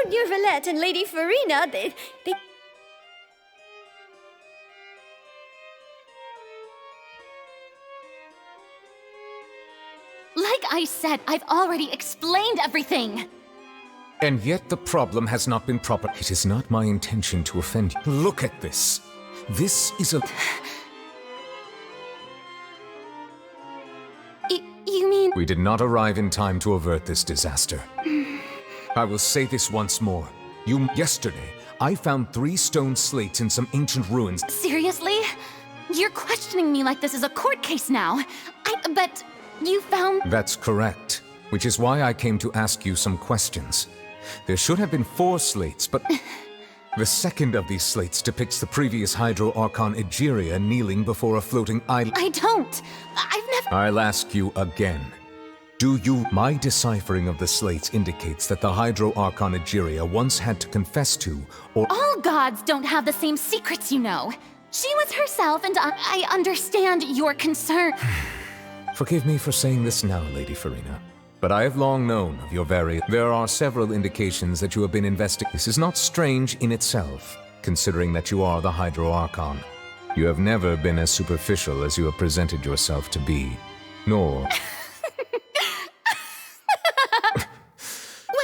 Monsieur Villette and Lady Farina, they... Like I said, I've already explained everything! And yet the problem has not been proper. It is not my intention to offend you. Look at this. This is a... You mean... We did not arrive in time to avert this disaster. I will say this once more. Yesterday, I found 3 stone slates in some ancient ruins. Seriously? You're questioning me like this is a court case now. But you found... That's correct. Which is why I came to ask you some questions. There should have been 4 slates, but... The second of these slates depicts the previous Hydro Archon Egeria kneeling before a floating island. I don't. I've never... I'll ask you again. Do you... My deciphering of the slates indicates that the Hydro Archon Egeria once had to confess to, or... All gods don't have the same secrets, you know. She was herself, and I understand your concern. Forgive me for saying this now, Lady Farina, but I have long known of your There are several indications that you have been investigating. This is not strange in itself, considering that you are the Hydro Archon. You have never been as superficial as you have presented yourself to be, nor...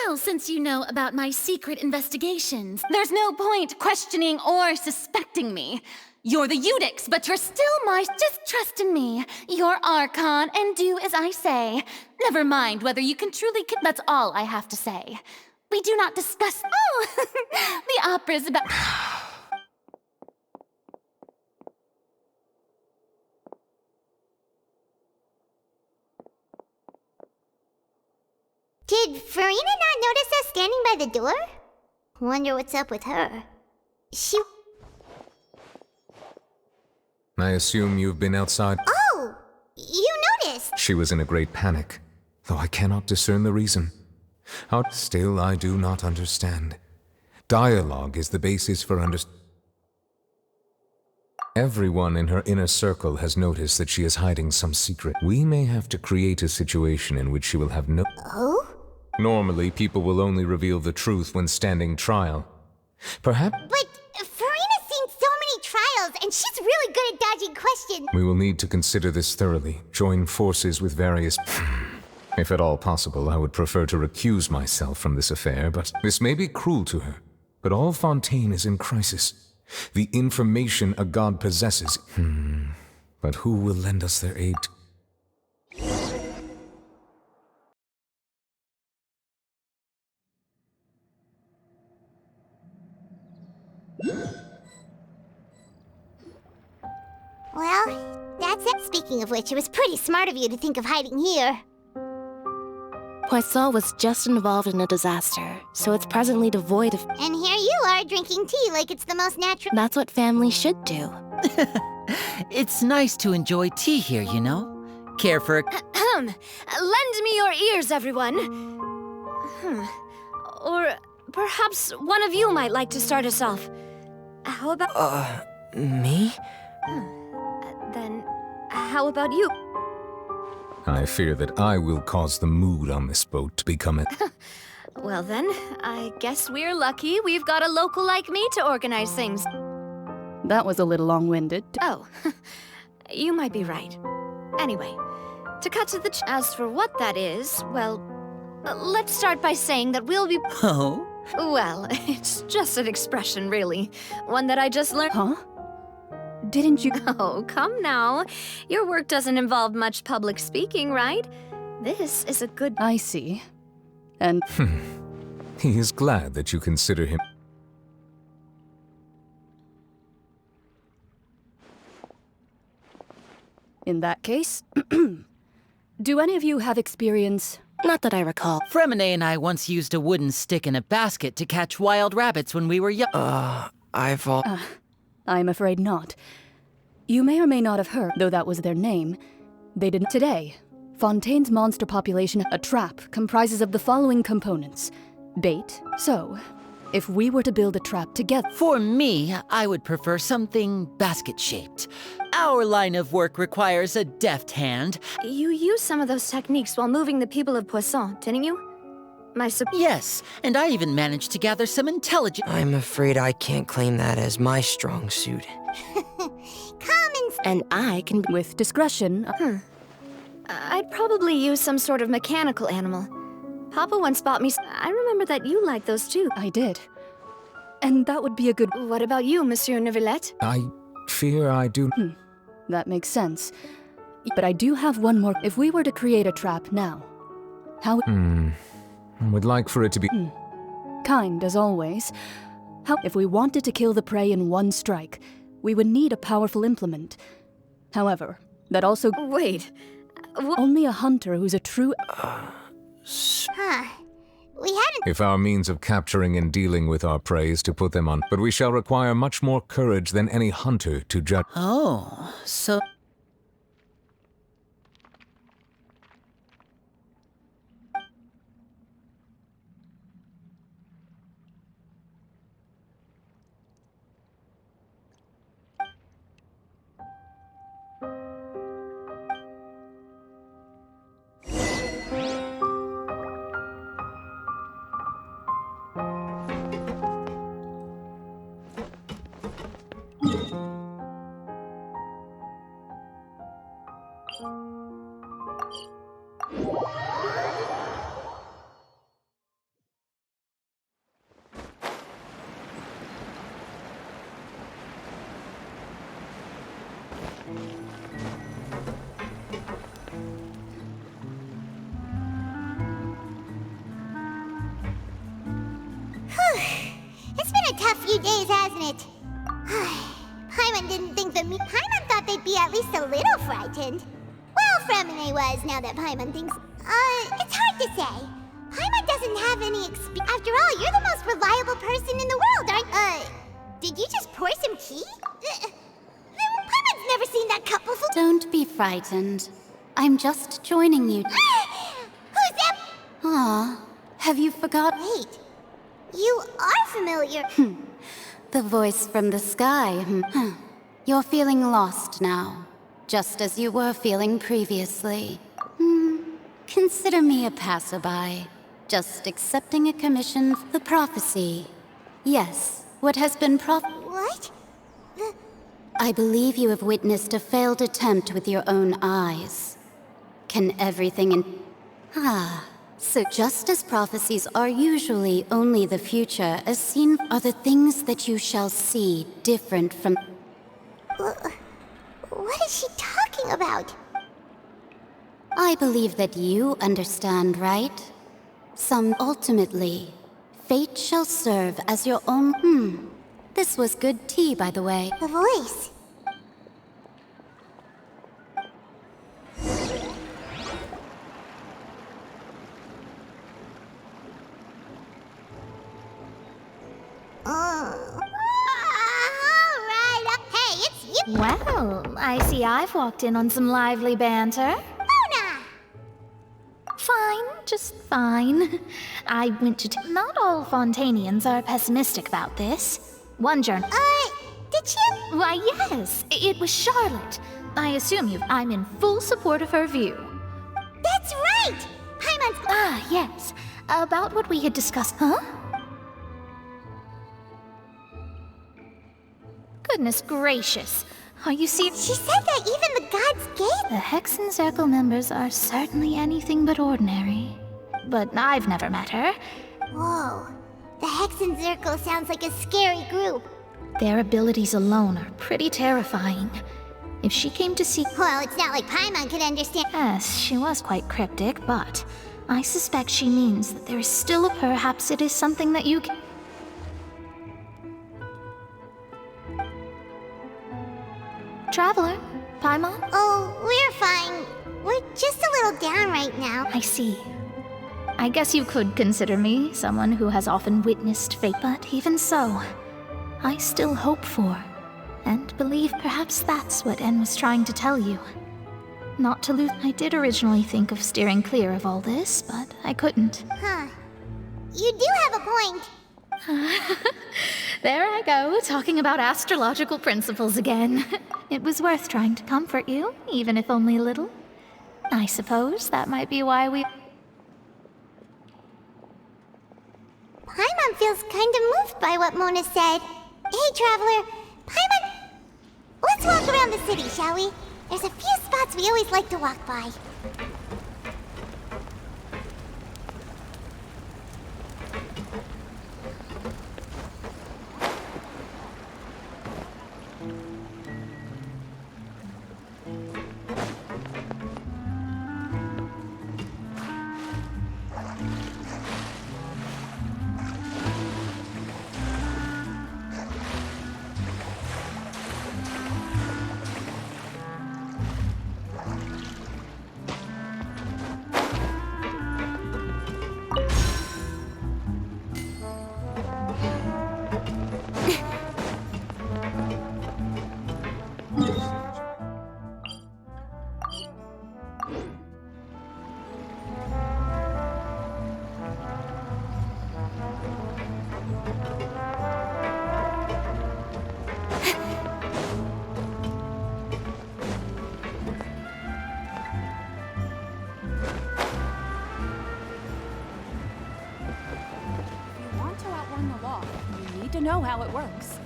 Well, since you know about my secret investigations, there's no point questioning or suspecting me. You're the Eudix, but you're still just trust in me. You're Archon, and do as I say. Never mind whether you can truly... That's all I have to say. We do not discuss... Oh! The opera's about... Did Farina not notice us standing by the door? Wonder what's up with her. She... I assume you've been outside. Oh! You noticed! She was in a great panic, though I cannot discern the reason. Still, I do not understand. Dialogue is the basis for Everyone in her inner circle has noticed that she is hiding some secret. We may have to create a situation in which she will have no... Oh? Normally, people will only reveal the truth when standing trial. Perhaps... But Farina's seen so many trials, and she's really good at dodging questions. We will need to consider this thoroughly, join forces with various... If at all possible, I would prefer to recuse myself from this affair, but this may be cruel to her. But all Fontaine is in crisis. The information a god possesses... But who will lend us their aid? Well, that's it. Speaking of which, it was pretty smart of you to think of hiding here. Poisson was just involved in a disaster, so it's presently devoid of... And here you are, drinking tea like it's the most natural... That's what family should do. It's nice to enjoy tea here, you know? Care for a... Lend me your ears, everyone. Or perhaps one of you might like to start us off. How about... Me? Then, how about you? I fear that I will cause the mood on this boat to become a... Well then, I guess we're lucky we've got a local like me to organize things. That was a little long-winded. Oh, you might be right. Anyway, to cut to the as for what that is, well, let's start by saying that we'll be... Oh? Well, it's just an expression, really. One that I just learned... Huh? Didn't you... Oh, come now. Your work doesn't involve much public speaking, right? This is a good... I see. And... He is glad that you consider him... In that case, do any of you have experience? Not that I recall. Fremine and I once used a wooden stick in a basket to catch wild rabbits when we were young. I'm afraid not. You may or may not have heard, though that was their name. They didn't. Today, Fontaine's monster population, a trap, comprises of the following components. Bait. So, if we were to build a trap together... For me, I would prefer something basket-shaped. Our line of work requires a deft hand. You used some of those techniques while moving the people of Poisson, didn't you? Yes, and I even managed to gather some intelligence. I'm afraid I can't claim that as my strong suit. And I can. With discretion. I'd probably use some sort of mechanical animal. Papa once bought me. I remember that you liked those too. I did. And that would be a good. What about you, Monsieur Neuvillette? I fear I do. That makes sense. But I do have one more. If we were to create a trap now, how. I would like for it to be. Kind as always. How. If we wanted to kill the prey in one strike, we would need a powerful implement. However, that also. Wait. Only a hunter who's a true. Huh. We hadn't. If our means of capturing and dealing with our prey is to put them on, but we shall require much more courage than any hunter to judge. Oh, so. It's been a tough few days, hasn't it? Paimon didn't think that Paimon thought they'd be at least a little frightened. Well, Fremine was, now that Paimon thinks... it's hard to say. Paimon doesn't have any experience. After all, you're the most reliable person in the world, aren't... did you just pour some tea? Paimon's never seen that cup before. Don't be frightened. I'm just joining you. Who's that? Aw, have you forgotten? Wait, you are familiar. The voice from the sky. You're feeling lost now, just as you were feeling previously. Consider me a passerby, just accepting a commission for the prophecy. Yes, what has been What? I believe you have witnessed a failed attempt with your own eyes. Can everything in... So just as prophecies are usually only the future, as seen are the things that you shall see different from... What is she talking about? I believe that you understand, right? Ultimately, fate shall serve as your own... This was good tea, by the way. The voice. Well, I see I've walked in on some lively banter. Mona! Fine, just fine. I went to Not all Fontanians are pessimistic about this. One journal. Did you? Why, yes. It was Charlotte. I assume I'm in full support of her view. That's right! Paimon's... Yes. About what we had discussed. Huh? Goodness gracious. Are you serious? She said that even the gods gave... The Hexen Circle members are certainly anything but ordinary. But I've never met her. Whoa. The Hexen Circle sounds like a scary group. Their abilities alone are pretty terrifying. If she came to see... Well, it's not like Paimon could understand... Yes, she was quite cryptic, but I suspect she means that there is still perhaps it is something that you can... Traveler, Paimon? Oh, we're fine. We're just a little down right now. I see. I guess you could consider me someone who has often witnessed fate, but even so, I still hope for, and believe perhaps that's what En was trying to tell you. Not to lose. I did originally think of steering clear of all this, but I couldn't. Huh. You do have a point. There I go, talking about astrological principles again. It was worth trying to comfort you, even if only a little. I suppose that might be why we... Paimon feels kind of moved by what Mona said. Hey, Traveler. Paimon... Let's walk around the city, shall we? There's a few spots we always like to walk by. To know how it works.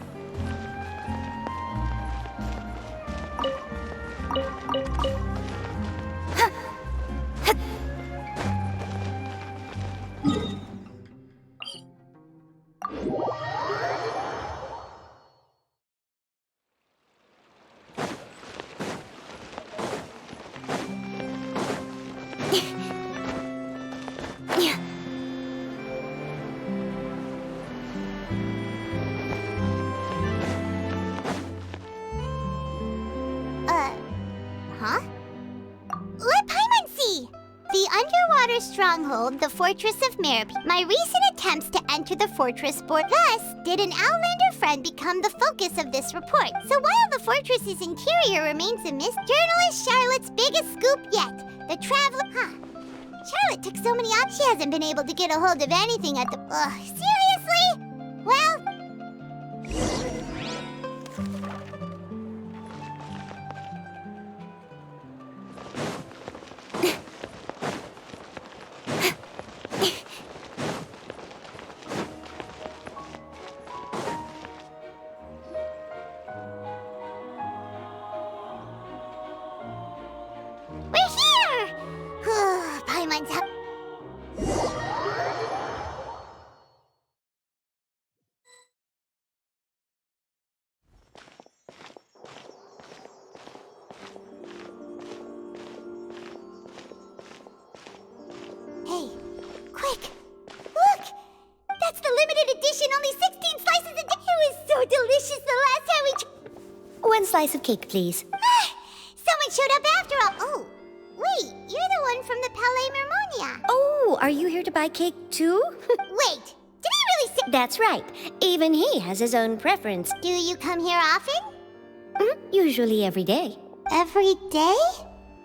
Stronghold, the Fortress of Merp. My recent attempts to enter the fortress bore. Thus, did an Outlander friend become the focus of this report. So while the fortress's interior remains a mystery, journalist Charlotte's biggest scoop yet. The Traveler... Charlotte took so many options. She hasn't been able to get a hold of anything at the... seriously? Well... Slice of cake, please. Someone showed up after all. Oh, wait, you're the one from the Palais Mermonia. Oh, are you here to buy cake too? Wait, did he really say... That's right. Even he has his own preference. Do you come here often? Usually every day. Every day?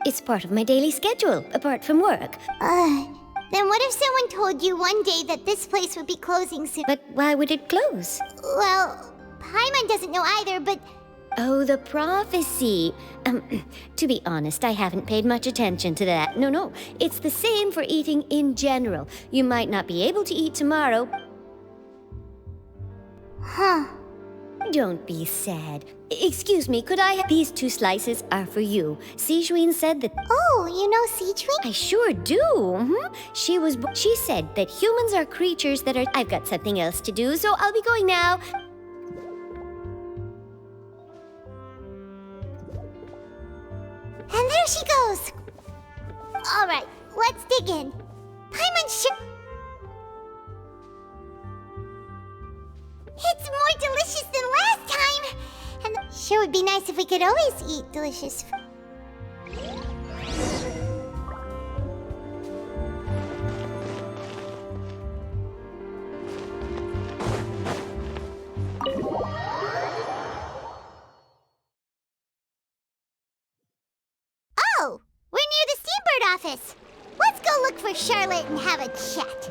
It's part of my daily schedule, apart from work. Then what if someone told you one day that this place would be closing soon? But why would it close? Well, Paimon doesn't know either, but... Oh, the prophecy. To be honest, I haven't paid much attention to that. No, it's the same for eating in general. You might not be able to eat tomorrow. Huh. Don't be sad. Excuse me, could I have... These 2 slices are for you. Sijuin said that... Oh, you know Sijuin? I sure do. She said that humans are creatures that are... I've got something else to do, so I'll be going now. And there she goes. All right, let's dig in. Paimon It's more delicious than last time. And sure would be nice if we could always eat delicious food. Oh, we're near the Steambird office. Let's go look for Charlotte and have a chat.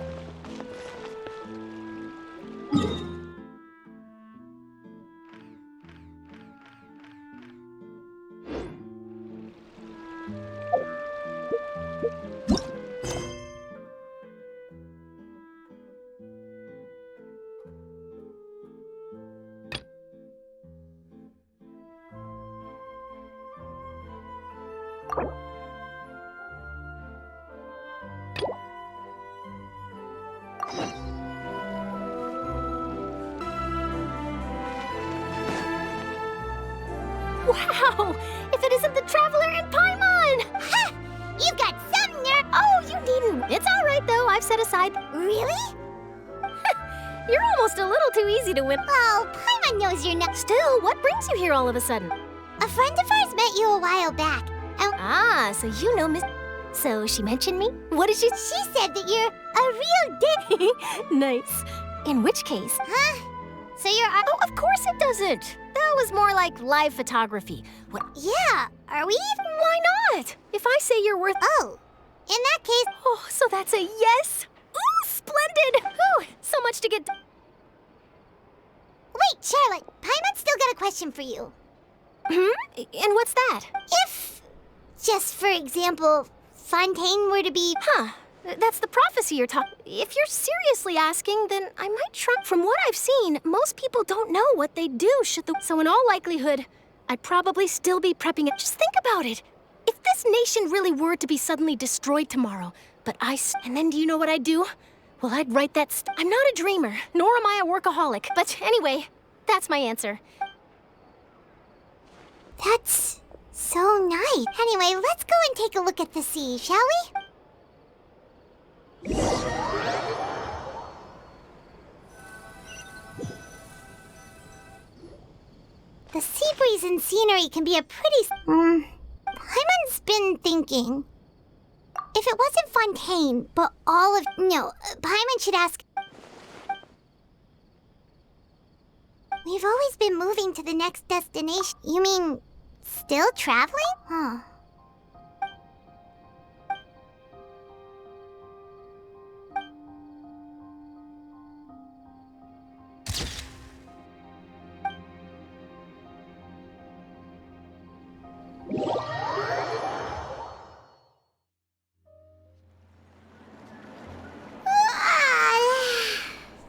Wow! If it isn't the Traveler and Paimon! Ha! You've got some nerve! Oh, you needn't. It's all right, though. I've set aside. Really? You're almost a little too easy to win. Oh, Paimon knows you're not. Still, what brings you here all of a sudden? A friend of ours met you a while back. And Ah, so you know Miss... So she mentioned me? What did she... she said that you're a real dick. Nice. In which case... Huh? So you're Oh, of course it doesn't. That was more like live photography. What? Yeah, are we even? Why not? If I say you're worth... Oh, in that case... Oh, so that's a yes? Ooh, splendid! Ooh, so much to get... Wait, Charlotte, Paimon's still got a question for you. Hmm? And what's that? If, just for example, Fontaine were to be... Huh. That's the prophecy you're talking... If you're seriously asking, then I might try... From what I've seen, most people don't know what they do should the... So in all likelihood, I'd probably still be prepping it. Just think about it. If this nation really were to be suddenly destroyed tomorrow, but and then do you know what I'd do? Well, I'd write that I'm not a dreamer, nor am I a workaholic. But anyway, that's my answer. That's so nice. Anyway, let's go and take a look at the sea, shall we? The sea breeze and scenery can be a pretty... Paimon's been thinking... If it wasn't Fontaine, but all of... No, Paimon should ask... We've always been moving to the next destination. You mean... still traveling? Huh.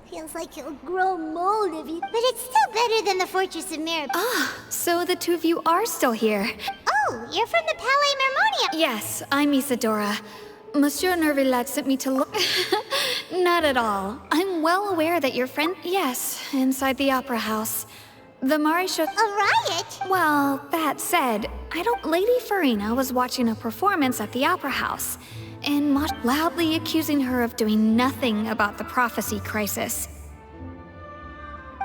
Feels like he'll grow mold if you... But it's still better than the Fortress of Mirror. Ah, so the two of you are still here. Oh, you're from the Palais Mermonia. Yes, I'm Isadora. Monsieur Nervillat sent me to look... Not at all. I'm well aware that your friend... Yes, inside the Opera House. The Marisha... A riot? Well, that said, Lady Farina was watching a performance at the Opera House, and loudly accusing her of doing nothing about the prophecy crisis.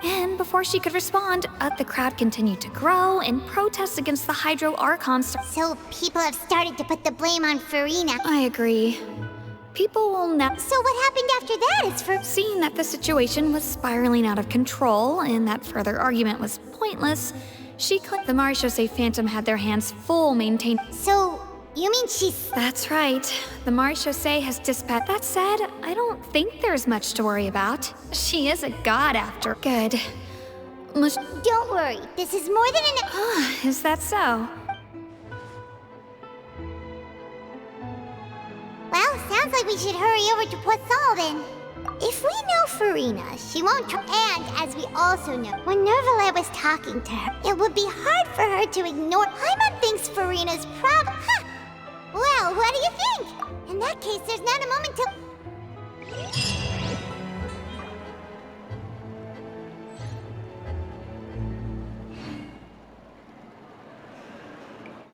And before she could respond, the crowd continued to grow and protest against the Hydro Archon. So people have started to put the blame on Farina. I agree. People will now... So what happened after that is for... Seeing that the situation was spiraling out of control and that further argument was pointless, she claimed the Marechaussee Phantom had their hands full maintaining... So, you mean she's... That's right. The Marechaussee has dispatched... That said, I don't think there's much to worry about. She is a god after... Good. Don't worry, this is more than enough... Is that so? Well, sounds like we should hurry over to Poisson then. If we know Farina, she won't try. And as we also know, when Nervillet was talking to her, it would be hard for her to ignore. Paimon thinks